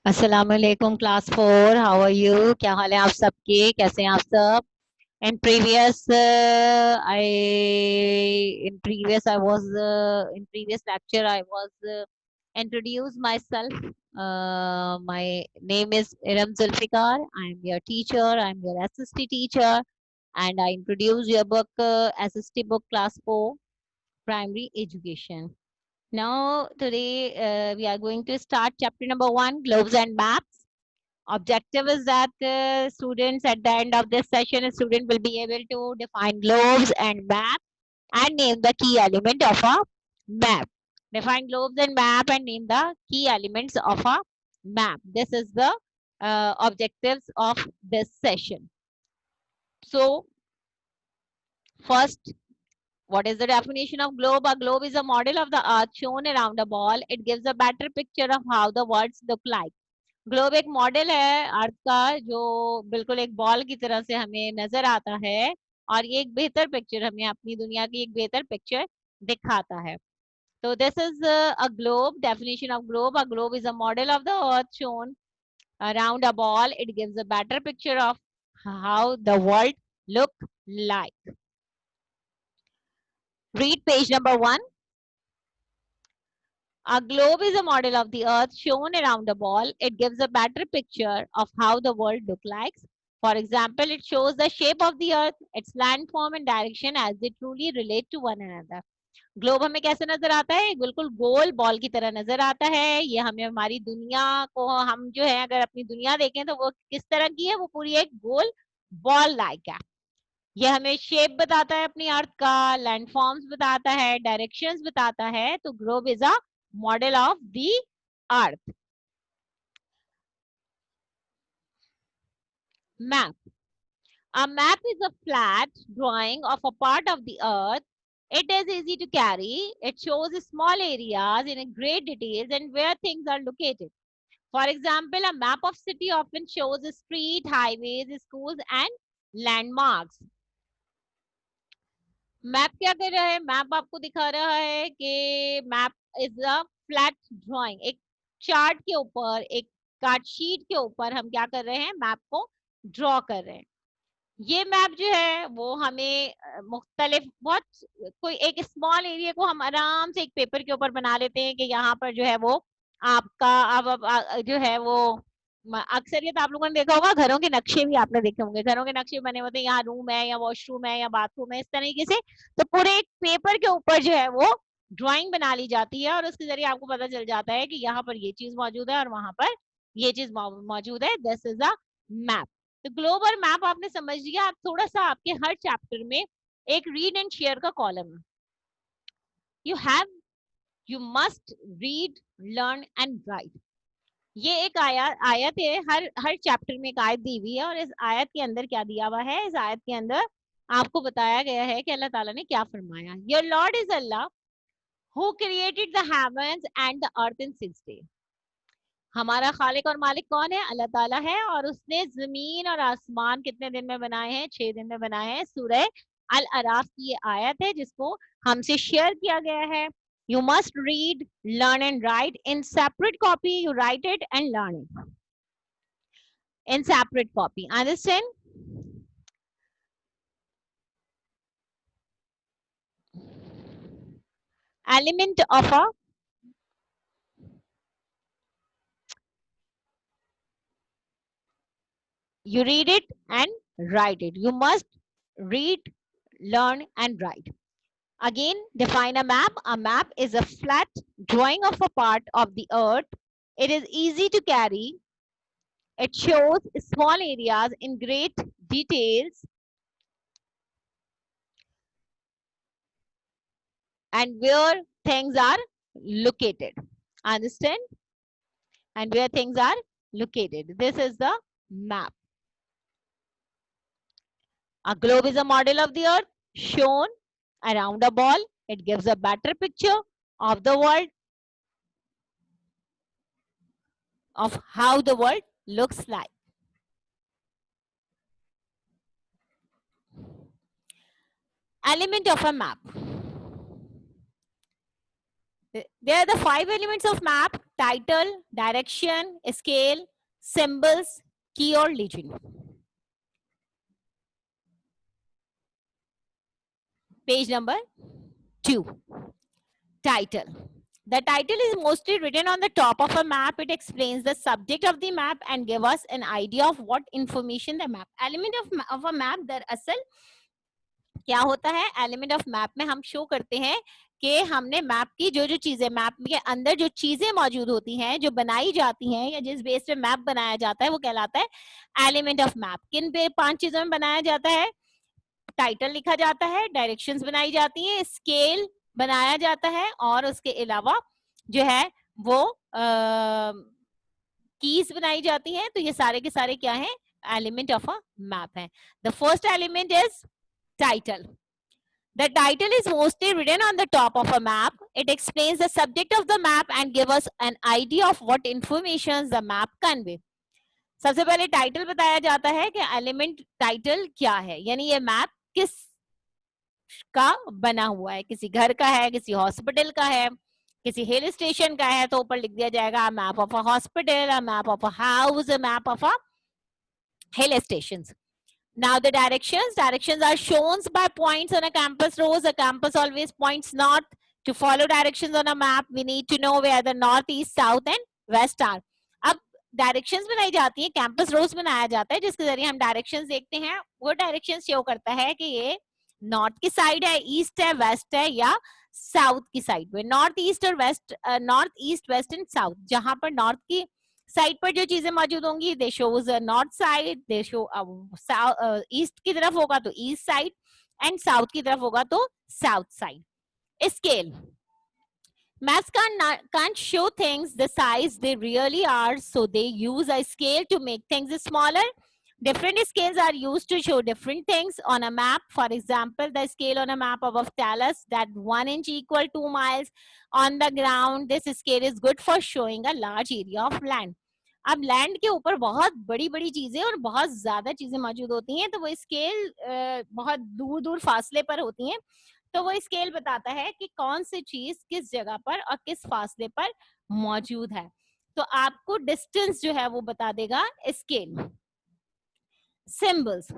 अस्सलाम वालेकुम class 4। How are you? क्या हाल है आप सबके? कैसे हैं आप सब? In previous I I was in previous lecture I was introduced myself. My name is Iram Zulfikar. I am your teacher. I am your SST teacher, and I introduce your book, SST book class 4 primary education. Now today we are going to start chapter number 1, globes and maps. Objective is that students at the end of this session, a student will be able to define globes and map and name the key element of a map. Define globes and map and name the key elements of a map. This is the objectives of this session. So first, what is the definition of globe? A globe is a model of the earth shown around a ball. It gives a better picture of how the worlds look like. Globe एक model है अर्थ का जो बिल्कुल एक ball की तरह से हमें नजर आता है, और ये एक बेहतर पिक्चर हमें अपनी दुनिया की एक बेहतर पिक्चर दिखाता है. तो this is a globe. Definition of globe: a globe is a model of the earth shown around a ball. It gives a better picture of how the world look like. Read page number 1. A globe is a model of the earth shown around a ball. It gives a better picture of how the world looks like. For example, it shows the shape of the earth, its landform and direction as they truly relate to one another. Globe हमें कैसे नजर आता है? बिल्कुल गोल ball की तरह नजर आता है. ये हमें हमारी दुनिया को, हम जो है अगर अपनी दुनिया देखें तो वो किस तरह की है? वो पूरी एक गोल बॉल लाइक है. ये हमें शेप बताता है अपनी अर्थ का, लैंडफॉर्म्स बताता है, डायरेक्शंस बताता है. तो globe is a model of the earth. Map: a map is a flat drawing of a part of the earth. It is easy to carry. It shows small areas in a great details and where things are located. For example, a map of city often shows the street, highways, schools and landmarks. Map क्या कर रहा है? Map आपको दिखा रहा है कि map is a flat drawing. एक चार्ट के ऊपर, एक कार्ड शीट के ऊपर हम क्या कर रहे हैं? मैप को ड्रॉ कर रहे हैं. ये मैप जो है वो हमें मुख्तलिफ बहुत, कोई एक स्मॉल एरिया को हम आराम से एक पेपर के ऊपर बना लेते हैं कि यहाँ पर जो है वो आपका अब जो है वो अक्सरियत आप लोगों ने देखा होगा, घरों के नक्शे भी आपने देखे होंगे. घरों के नक्शे बने होते हैं, यहाँ रूम है या वॉशरूम है या बाथरूम है, इस तरीके से. तो पूरे एक पेपर के ऊपर जो है वो ड्राइंग बना ली जाती है और उसके जरिए आपको पता चल जाता है कि यहाँ पर ये चीज मौजूद है और वहां पर ये चीज मौजूद है. This is a map. तो ग्लोबल मैप आपने समझ लिया. आप थोड़ा सा आपके हर चैप्टर में एक रीड एंड शेयर का कॉलम है. You have, you must read, learn and right. ये एक आयत है. हर हर चैप्टर में एक आयत दी हुई है और इस आयत के अंदर क्या दिया हुआ है? इस आयत के अंदर आपको बताया गया है कि अल्लाह ताला ने क्या फरमाया. Your lord is Allah who created the heavens and the earth in 6 days. हमारा खालिक और मालिक कौन है? अल्लाह ताला है. और उसने जमीन और आसमान कितने दिन में बनाए हैं? 6 दिन में बनाए हैं. सूरह अल अराफ की ये आयत है जिसको हमसे शेयर किया गया है. You must read, learn and right in separate copy. You right it and learn it in separate copy. Understand? Element of a, you read it and write it. You must read, learn and write. Again, define a map. A map is a flat drawing of a part of the earth. It is easy to carry. It shows small areas in great details and where things are located. Understand? And where things are located. This is the map. A globe is a model of the earth shown around a ball. It gives a better picture of the world, of how the world looks like. Element of a map. There are the 5 elements of map: title, direction, scale, symbols, key or legend. Page number 2. Title. The title is mostly written on the top of a map. It explains the subject of the map and give us an idea of what information the map. Element of a map दरअसल क्या होता है? Element of map में हम show करते हैं कि हमने मैप की जो जो चीजें, मैप के अंदर जो चीजें मौजूद होती हैं, जो बनाई जाती हैं या जिस बेस पे मैप बनाया जाता है, वो कहलाता है एलिमेंट ऑफ मैप. किन 5 चीजों में बनाया जाता है? टाइटल लिखा जाता है, डायरेक्शंस बनाई जाती हैं, स्केल बनाया जाता है और उसके अलावा जो है वो कीज बनाई जाती हैं. तो ये सारे के सारे क्या हैं? एलिमेंट ऑफ अ मैप है. The first element is title. The title is mostly written on the top of a map. It explains the subject of the map and gives us an idea of what information the map convey. सबसे पहले title बताया जाता है कि element title क्या है, यानी ये मैप किस का बना हुआ है. किसी घर का है, किसी हॉस्पिटल का है, किसी हिल स्टेशन का है, तो ऊपर लिख दिया जाएगा map of a hospital, a map of a house, a map of a hill station. Now the directions. Directions are shown by points on a compass rose. A compass always points north. To follow directions on a map, we need to know where the north, east, south and west are. अब directions बनाई जाती है, compass rose बनाया जाता है, जिसके जरिए हम डायरेक्शंस देखते हैं. वो डायरेक्शंस शो करता है कि ये नॉर्थ की साइड है, ईस्ट है, वेस्ट है या साउथ की साइड में. नॉर्थ ईस्ट और west, north east west and south. जहां पर नॉर्थ की साइड पर जो चीजें मौजूद होंगी, दे शोज नॉर्थ साइड. दे शो ईस्ट की तरफ होगा तो ईस्ट साइड एंड साउथ की तरफ होगा तो south side. Scale. Maps can't show things the size they really are, so they use a scale to make things smaller. Different scales are used to show different things on a map. For example, the scale on a map above tells us that 1 inch equal 2 miles on the ground. This scale is good for showing a large area of land. अब land के ऊपर बहुत बड़ी बड़ी चीजें और बहुत ज्यादा चीजें मौजूद होती हैं, तो वो स्केल बहुत दूर दूर फासले पर होती हैं, तो वो स्केल बताता है कि कौन सी चीज किस जगह पर और किस फासले पर मौजूद है. तो आपको डिस्टेंस जो है वो बता देगा scale. Symbols.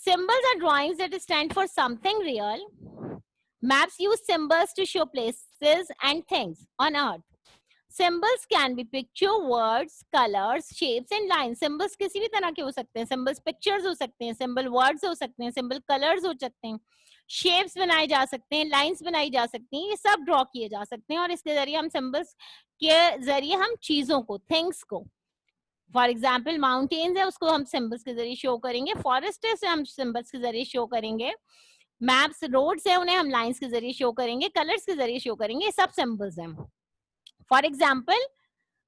Symbols are drawings that stand for something real. Maps use symbols to show places and things on earth. Symbols can be picture, words, colors, shapes and lines. Symbols किसी भी तरह के हो सकते हैं. Symbols pictures हो सकते हैं, symbol words हो सकते हैं, symbol colors हो सकते हैं, shapes बनाए जा सकते हैं, lines बनाई जा सकती हैं. ये सब ड्रॉ किए जा सकते हैं और इसके जरिए हम symbols के जरिए हम चीजों को, things को, फॉर एग्जाम्पल माउंटेन्स है उसको हम सिंबल्स के जरिए शो करेंगे, फॉरेस्ट है हम सिंबल्स के जरिए शो करेंगे, मैप्स रोड्स है उन्हें हम लाइंस के जरिए शो करेंगे, कलर्स के जरिए शो करेंगे. ये सब सिंबल्स हैं. For example,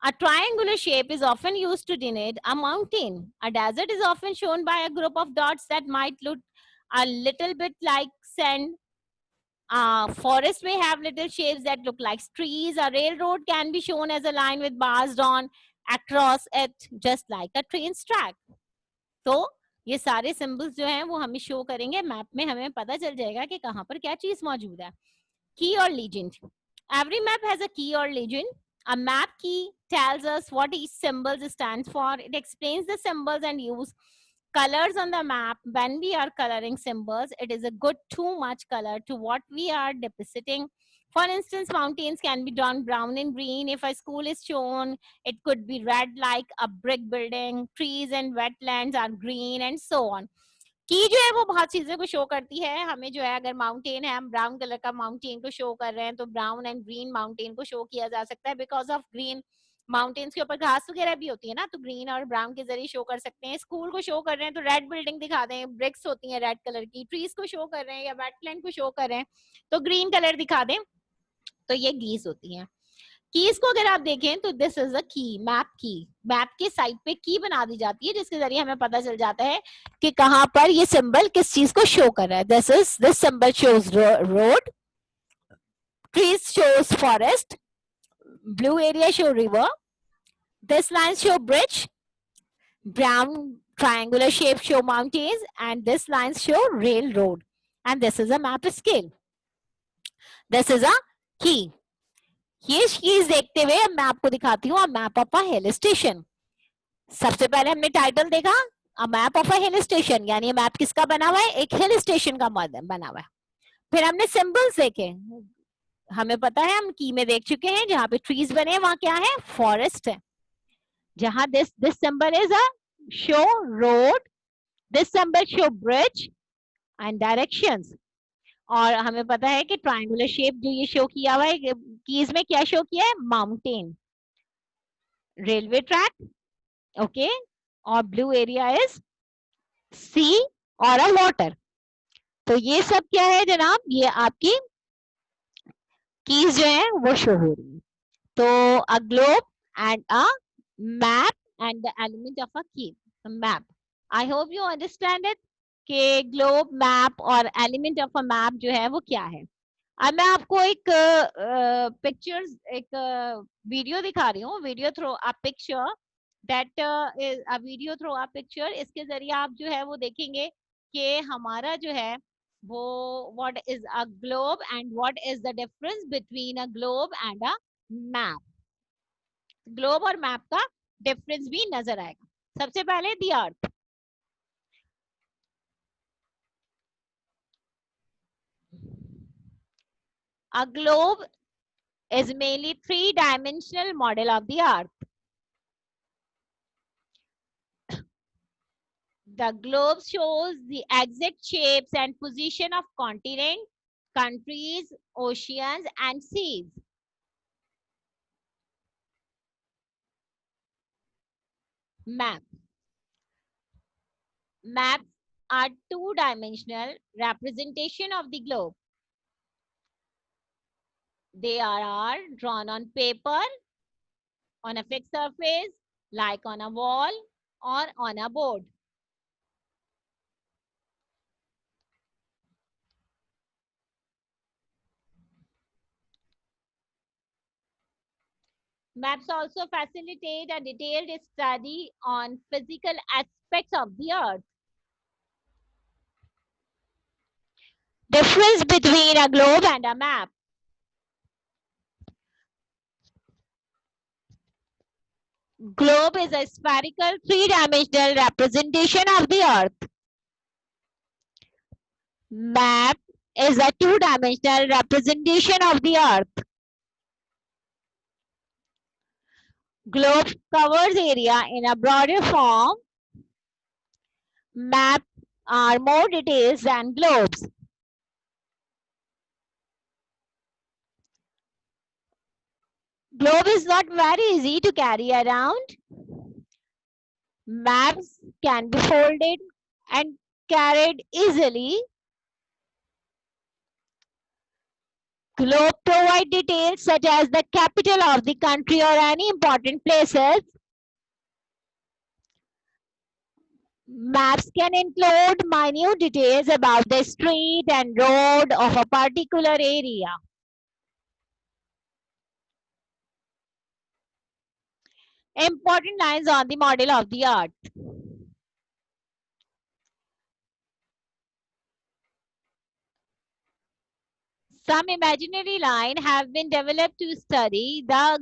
a triangular shape is often used to denote a mountain. A desert is often shown by a group of dots that might look a little bit like sand. Forest may have little shapes that look like trees. A railroad can be shown as a line with bars drawn across it, just like a train's track. तो ये सारे symbols जो हैं वो हमें show करेंगे map में, हमें पता चल जाएगा कि कहाँ पर क्या चीज मौजूद है. की और legend. Every map has a key or legend. A map key tells us what each symbol stands for. It explains the symbols and use colors on the map. When we are coloring symbols, it is a good too much color to what we are depicting. For instance, mountains can be drawn brown and green. If a school is shown, it could be red like a brick building. Trees and wetlands are green and so on. की जो है वो बहुत चीजें को show करती है. हमें जो है अगर माउंटेन है, हम ब्राउन कलर का माउंटेन को शो कर रहे हैं, तो ब्राउन एंड ग्रीन माउंटेन को शो किया जा सकता है. बिकॉज ऑफ ग्रीन माउंटेन्स के ऊपर घास वगैरह भी होती है ना, तो ग्रीन और ब्राउन के जरिए शो कर सकते हैं. स्कूल को शो कर रहे हैं तो रेड बिल्डिंग दिखा दें, ब्रिक्स होती हैं रेड कलर की. ट्रीज को शो कर रहे हैं या वेटलैंड को शो कर रहे हैं तो ग्रीन कलर दिखा दें, तो ये कीज होती हैं. कीज को अगर आप देखें तो this is a key, map की. मैप के साइड पे की बना दी जाती है जिसके जरिए हमें पता चल जाता है कि कहां पर ये सिंबल किस चीज को शो कर रहा है. This symbol shows road, trees shows forest, blue area show river, this line show bridge, brown triangular shape show mountains, and this lines show railroad. And this is a map scale. This is a key. ये चीज देखते हुए मैं आपको दिखाती हूँ map of a hill station. सबसे पहले हमने टाइटल देखा, a map of a hill station, यानी मैप किसका बना हुआ है, एक हिल स्टेशन का बना हुआ है। फिर हमने सिंबल्स देखे, हमें पता है, हम की में देख चुके हैं, जहां पे ट्रीज बने हैं वहां क्या है, फॉरेस्ट है। जहां this symbol is a show road, this symbol show bridge and directions. और हमें पता है कि ट्रायंगुलर शेप जो ये शो किया हुआ है कीज में, क्या शो किया है, माउंटेन, रेलवे ट्रैक, ओके, और ब्लू एरिया इज सी और अ वाटर। तो ये सब क्या है जनाब, ये आपकी कीज जो है वो शो हो रही है। तो a globe and a map and the element of a key map. I hope you understand it कि ग्लोब, मैप और एलिमेंट ऑफ अ मैप जो है वो क्या है। अब मैं आपको एक पिक्चर्स, एक वीडियो दिखा रही हूँ, video through a picture, that is a video through a picture. इसके जरिए आप जो है वो देखेंगे कि हमारा जो है वो what is a globe and what is the difference between a globe and a map. Globe और मैप का डिफरेंस भी नजर आएगा। सबसे पहले दी अर्थ। A globe is mainly three-dimensional model of the earth. The globe shows the exact shapes and position of continents, countries, oceans, and seas. Map. Maps are two-dimensional representation of the globe. They are drawn on paper, on a fixed surface, like on a wall or on a board. Maps also facilitate a detailed study on physical aspects of the earth. Difference between a globe and a map. Globe is a spherical three-dimensional representation of the earth. Map is a two-dimensional representation of the earth. Globe covers area in a broader form. Maps are more detailed than globes. Globe is not very easy to carry around. Maps can be folded and carried easily. Globe provide details such as the capital of the country or any important places. Maps can include minute details about the street and road of a particular area. Important lines on the model of the earth. Some imaginary lines have been developed to study the